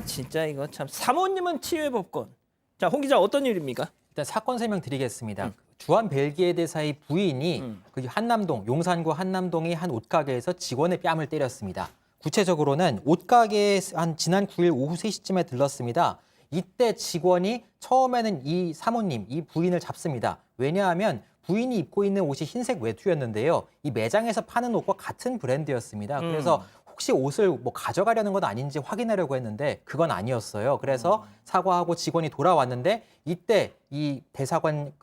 진짜 이거 참. 사모님은 치유의 법권. 자, 홍 기자 어떤 일입니까? 일단 사건 설명드리겠습니다. 주한 벨기에 대사의 부인이 그 한남동, 용산구 한남동의 한 옷가게에서 직원의 뺨을 때렸습니다. 구체적으로는 옷가게에 지난 9일 오후 3시쯤에 들렀습니다. 이때 직원이 처음에는 이 사모님, 이 부인을 잡습니다. 왜냐하면 부인이 입고 있는 옷이 흰색 외투였는데요. 이 매장에서 파는 옷과 같은 브랜드였습니다. 그래서 혹시 옷을 뭐 가져가려는 건 아닌지 확인하려고 했는데 그건 아니었어요. 그래서 사과하고 직원이 돌아왔는데 이때 이 대사관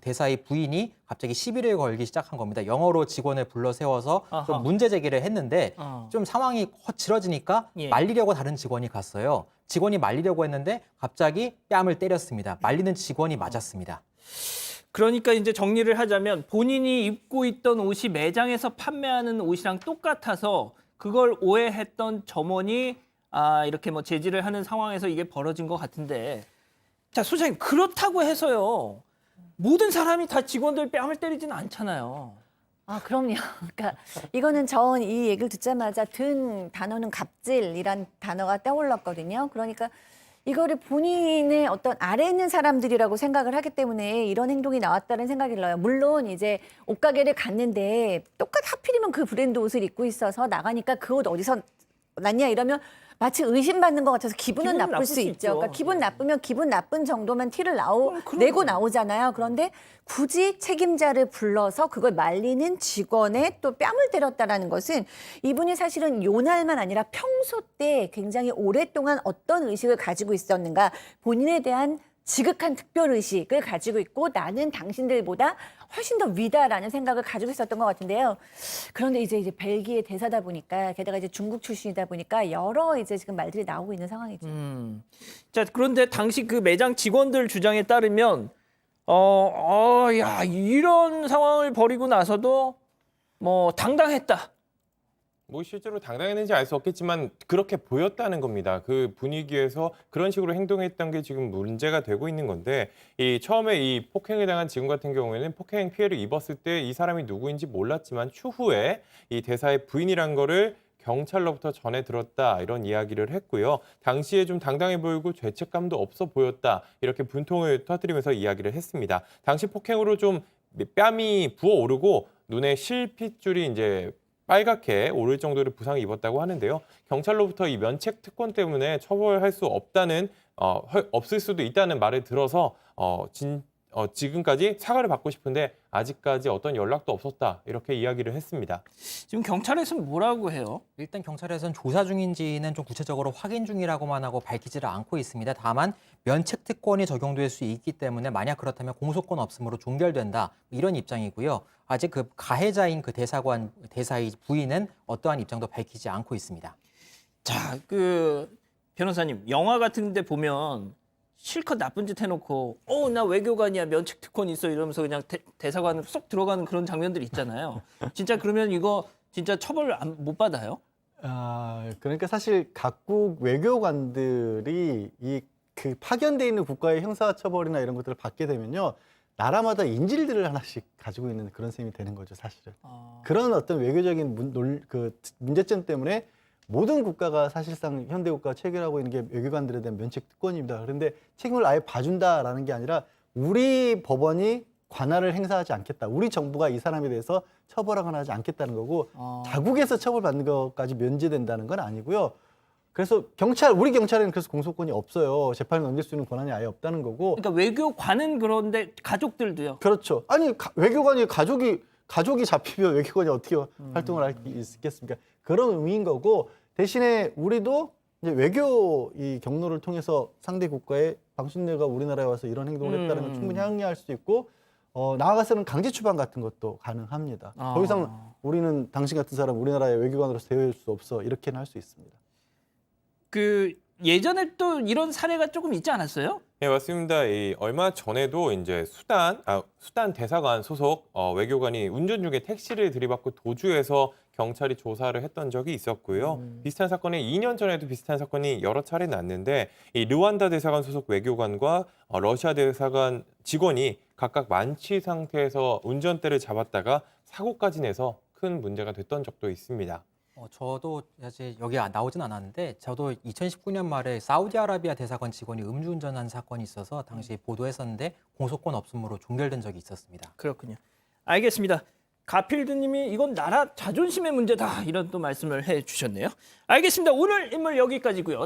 대사의 부인이 갑자기 시비를 걸기 시작한 겁니다. 영어로 직원을 불러 세워서 좀 아하. 문제 제기를 했는데 좀 상황이 허칠어지니까 예. 말리려고 다른 직원이 갔어요. 직원이 말리려고 했는데 갑자기 뺨을 때렸습니다. 말리는 직원이 맞았습니다. 그러니까 이제 정리를 하자면 본인이 입고 있던 옷이 매장에서 판매하는 옷이랑 똑같아서 그걸 오해했던 점원이 이렇게 뭐 제지를 하는 상황에서 이게 벌어진 것 같은데, 자, 소장님, 그렇다고 해서요 모든 사람이 다 직원들 뺨을 때리지는 않잖아요. 그럼요. 그러니까 이거는 전 이 얘기를 듣자마자 든 단어는 갑질이란 단어가 떠올랐거든요. 그러니까 이거를 본인의 어떤 아래 있는 사람들이라고 생각을 하기 때문에 이런 행동이 나왔다는 생각이 들어요. 물론 이제 옷가게를 갔는데 하필이면 그 브랜드 옷을 입고 있어서 나가니까 그 옷 어디서 났냐 이러면 마치 의심받는 것 같아서 기분은 나쁠 수 있죠. 그러니까 기분 나쁘면 기분 나쁜 정도만 티를 내고 나오잖아요. 그런데 굳이 책임자를 불러서 그걸 말리는 직원의 또 뺨을 때렸다라는 것은 이분이 사실은 요날만 아니라 평소 때 굉장히 오랫동안 어떤 의식을 가지고 있었는가, 본인에 대한 지극한 특별의식을 가지고 있고 나는 당신들보다 훨씬 더 위다라는 생각을 가지고 있었던 것 같은데요. 그런데 이제 벨기에 대사다 보니까 게다가 이제 중국 출신이다 보니까 여러 이제 지금 말들이 나오고 있는 상황이죠. 자, 그런데 당시 그 매장 직원들 주장에 따르면 이런 상황을 벌이고 나서도 뭐 당당했다. 뭐 실제로 당당했는지 알 수 없겠지만 그렇게 보였다는 겁니다. 그 분위기에서 그런 식으로 행동했던 게 지금 문제가 되고 있는 건데, 처음에 이 폭행을 당한 직원 같은 경우에는 폭행 피해를 입었을 때 이 사람이 누구인지 몰랐지만 추후에 이 대사의 부인이란 거를 경찰로부터 전해 들었다, 이런 이야기를 했고요. 당시에 좀 당당해 보이고 죄책감도 없어 보였다, 이렇게 분통을 터뜨리면서 이야기를 했습니다. 당시 폭행으로 좀 뺨이 부어오르고 눈에 실핏줄이 이제 빨갛게 오를 정도로 부상을 입었다고 하는데요. 경찰로부터 이 면책 특권 때문에 처벌할 수 없다는 없을 수도 있다는 말을 들어서 지금까지 사과를 받고 싶은데 아직까지 어떤 연락도 없었다, 이렇게 이야기를 했습니다. 지금 경찰에서는 뭐라고 해요? 일단 경찰에서는 조사 중인지는 좀 구체적으로 확인 중이라고만 하고 밝히지를 않고 있습니다. 다만 면책 특권이 적용될 수 있기 때문에 만약 그렇다면 공소권 없음으로 종결된다, 이런 입장이고요. 아직 그 가해자인 그 대사의 부인은 어떠한 입장도 밝히지 않고 있습니다. 자, 그 변호사님, 영화 같은 데 보면 실컷 나쁜 짓 해놓고 나 외교관이야, 면책 특권 있어 이러면서 그냥 대사관 쏙 들어가는 그런 장면들 있잖아요. 진짜 그러면 이거 진짜 처벌 못 받아요? 그러니까 사실 각국 외교관들이 그 파견돼 있는 국가의 형사처벌이나 이런 것들을 받게 되면요, 나라마다 인질들을 하나씩 가지고 있는 그런 셈이 되는 거죠, 사실은. 그런 어떤 외교적인 문제점 때문에 모든 국가가 사실상 현대국가가 체결하고 있는 게 외교관들에 대한 면책 특권입니다. 그런데 책임을 아예 봐준다라는 게 아니라 우리 법원이 관할을 행사하지 않겠다, 우리 정부가 이 사람에 대해서 처벌하거나 하지 않겠다는 거고, 자국에서 처벌받는 것까지 면제된다는 건 아니고요. 그래서 우리 경찰에는 그래서 공소권이 없어요. 재판을 넘길 수 있는 권한이 아예 없다는 거고. 그러니까 외교관은 그런데 가족들도요? 그렇죠. 아니 외교관이 가족이 잡히면 외교관이 어떻게 활동을 할 수 있겠습니까? 그런 의미인 거고, 대신에 우리도 이제 외교 이 경로를 통해서 상대 국가에 당신네가 우리나라에 와서 이런 행동을 했다는 걸 충분히 항의할 수 있고, 나아가서는 강제 추방 같은 것도 가능합니다. 더 이상 우리는 당신 같은 사람 우리나라의 외교관으로서 대우할 수 없어, 이렇게는 할 수 있습니다. 그 예전에 또 이런 사례가 조금 있지 않았어요? 네, 맞습니다. 얼마 전에도 이제 수단 대사관 소속 외교관이 운전 중에 택시를 들이받고 도주해서 경찰이 조사를 했던 적이 있었고요. 비슷한 사건이 2년 전에도 비슷한 사건이 여러 차례 났는데, 이 르완다 대사관 소속 외교관과 러시아 대사관 직원이 각각 만취 상태에서 운전대를 잡았다가 사고까지 내서 큰 문제가 됐던 적도 있습니다. 저도 사실 여기 나오진 않았는데 저도 2019년 말에 사우디아라비아 대사관 직원이 음주운전한 사건이 있어서 당시 보도했었는데 공소권 없음으로 종결된 적이 있었습니다. 그렇군요. 알겠습니다. 가필드님이 이건 나라 자존심의 문제다 이런 또 말씀을 해주셨네요. 알겠습니다. 오늘 인물 여기까지고요.